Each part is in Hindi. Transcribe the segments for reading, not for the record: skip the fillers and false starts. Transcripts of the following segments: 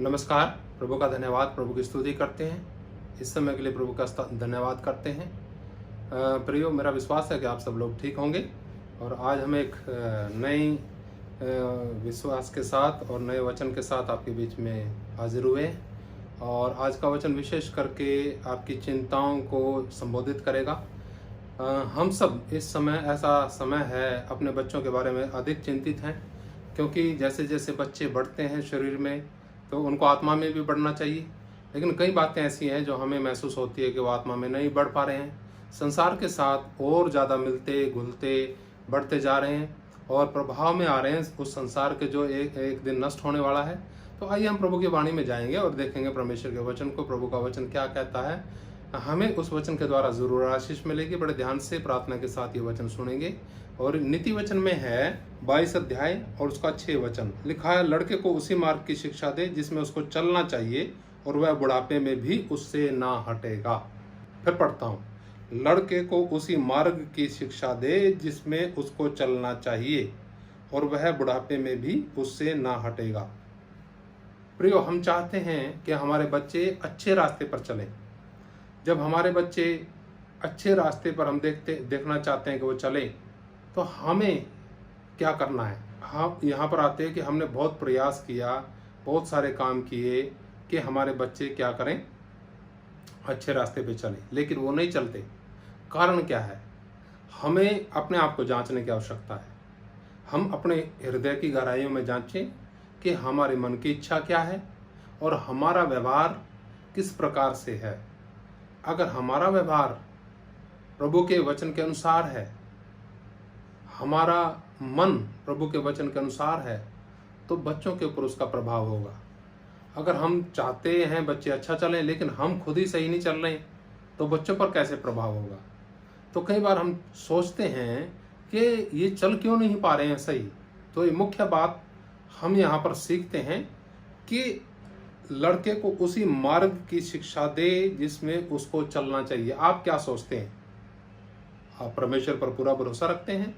नमस्कार। प्रभु का धन्यवाद, प्रभु की स्तुति करते हैं। इस समय के लिए प्रभु का धन्यवाद करते हैं। प्रियो, मेरा विश्वास है कि आप सब लोग ठीक होंगे और आज हम एक नई विश्वास के साथ और नए वचन के साथ आपके बीच में हाजिर हुए हैं। और आज का वचन विशेष करके आपकी चिंताओं को संबोधित करेगा। हम सब इस समय ऐसा समय है अपने बच्चों के बारे में अधिक चिंतित हैं, क्योंकि जैसे जैसे बच्चे बढ़ते हैं शरीर में तो उनको आत्मा में भी बढ़ना चाहिए, लेकिन कई बातें ऐसी हैं जो हमें महसूस होती है कि वो आत्मा में नहीं बढ़ पा रहे हैं। संसार के साथ और ज़्यादा मिलते घुलते बढ़ते जा रहे हैं और प्रभाव में आ रहे हैं उस संसार के जो एक दिन नष्ट होने वाला है। तो आइए हम प्रभु की वाणी में जाएंगे और देखेंगे परमेश्वर के वचन को, प्रभु का वचन क्या कहता है। हमें उस वचन के द्वारा जरूर आशीष मिलेगी। बड़े ध्यान से प्रार्थना के साथ ये वचन सुनेंगे। और नीति वचन में है 22 अध्याय और उसका 6 वचन लिखा है, लड़के को उसी मार्ग की शिक्षा दे जिसमें उसको चलना चाहिए और वह बुढ़ापे में भी उससे ना हटेगा। फिर पढ़ता हूँ, लड़के को उसी मार्ग की शिक्षा दे जिसमें उसको चलना चाहिए और वह बुढ़ापे में भी उससे ना हटेगा। प्रियो, हम चाहते हैं कि हमारे बच्चे अच्छे रास्ते पर चलें। जब हमारे बच्चे अच्छे रास्ते पर हम देखना चाहते हैं कि वो चले, तो हमें क्या करना है। हम यहाँ पर आते हैं कि हमने बहुत प्रयास किया, बहुत सारे काम किए कि हमारे बच्चे क्या करें, अच्छे रास्ते पे चलें, लेकिन वो नहीं चलते। कारण क्या है? हमें अपने आप को जांचने की आवश्यकता है। हम अपने हृदय की गहराइयों में जांचें कि हमारे मन की इच्छा क्या है और हमारा व्यवहार किस प्रकार से है। अगर हमारा व्यवहार प्रभु के वचन के अनुसार है, हमारा मन प्रभु के वचन के अनुसार है, तो बच्चों के ऊपर उसका प्रभाव होगा। अगर हम चाहते हैं बच्चे अच्छा चलें लेकिन हम खुद ही सही नहीं चल रहे, तो बच्चों पर कैसे प्रभाव होगा। तो कई बार हम सोचते हैं कि ये चल क्यों नहीं पा रहे हैं सही। तो ये मुख्य बात हम यहाँ पर सीखते हैं कि लड़के को उसी मार्ग की शिक्षा दे जिसमें उसको चलना चाहिए। आप क्या सोचते हैं? आप परमेश्वर पर पूरा भरोसा रखते हैं?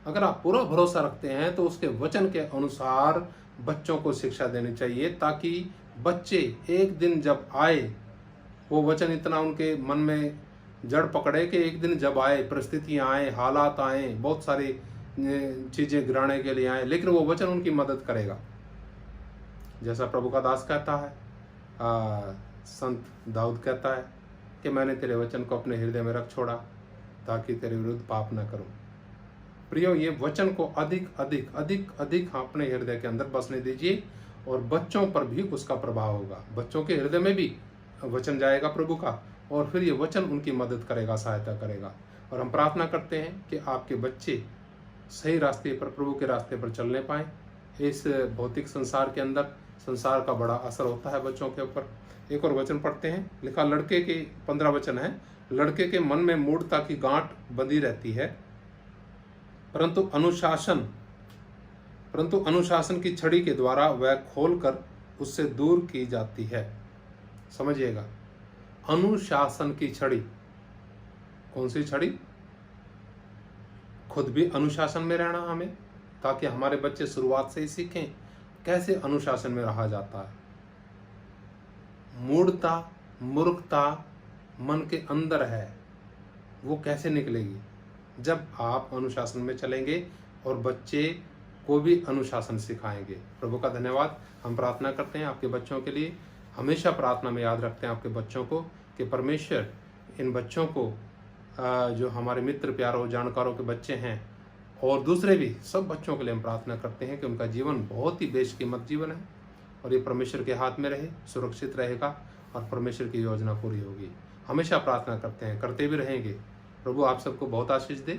अगर आप पूरा भरोसा रखते हैं तो उसके वचन के अनुसार बच्चों को शिक्षा देनी चाहिए, ताकि बच्चे एक दिन जब आए, वो वचन इतना उनके मन में जड़ पकड़े कि एक दिन जब आए, परिस्थितियां आए, हालात आए, बहुत सारी चीजें गिराने के लिए आए, लेकिन वो वचन उनकी मदद करेगा। जैसा प्रभु का दास कहता है, संत दाऊद कहता है कि मैंने तेरे वचन को अपने हृदय में रख छोड़ा ताकि तेरे विरुद्ध पाप न करूं। प्रियो, ये वचन को अधिक अधिक अधिक अधिक अपने हृदय के अंदर बसने दीजिए और बच्चों पर भी उसका प्रभाव होगा। बच्चों के हृदय में भी वचन जाएगा प्रभु का और फिर ये वचन उनकी मदद करेगा, सहायता करेगा। और हम प्रार्थना करते हैं कि आपके बच्चे सही रास्ते पर, प्रभु के रास्ते पर चलने पाएं। इस भौतिक संसार के अंदर संसार का बड़ा असर होता है बच्चों के ऊपर। एक और वचन पढ़ते हैं, लिखा, लड़के के 15 वचन है, लड़के के मन में मूढ़ता की गांठ बंधी रहती है, परंतु अनुशासन की छड़ी के द्वारा वह खोलकर उससे दूर की जाती है। समझिएगा, अनुशासन की छड़ी। कौन सी छड़ी? खुद भी अनुशासन में रहना हमें, ताकि हमारे बच्चे शुरुआत से ही सीखें कैसे अनुशासन में रहा जाता है। मूढ़ता, मूर्खता मन के अंदर है, वो कैसे निकलेगी? जब आप अनुशासन में चलेंगे और बच्चे को भी अनुशासन सिखाएंगे। प्रभु का धन्यवाद। हम प्रार्थना करते हैं आपके बच्चों के लिए। हमेशा प्रार्थना में याद रखते हैं आपके बच्चों को कि परमेश्वर इन बच्चों को, जो हमारे मित्र प्यारों जानकारों के बच्चे हैं और दूसरे भी सब बच्चों के लिए हम प्रार्थना करते हैं कि उनका जीवन बहुत ही बेशकीमत जीवन है और ये परमेश्वर के हाथ में रहे, सुरक्षित रहेगा और परमेश्वर की योजना पूरी होगी। हमेशा प्रार्थना करते हैं, करते भी रहेंगे। प्रभु आप सबको बहुत आशीष दे।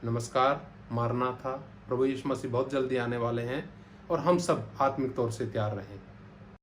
नमस्कार। मारना था, प्रभु यीशु मसीह बहुत जल्दी आने वाले हैं और हम सब आत्मिक तौर से तैयार रहें।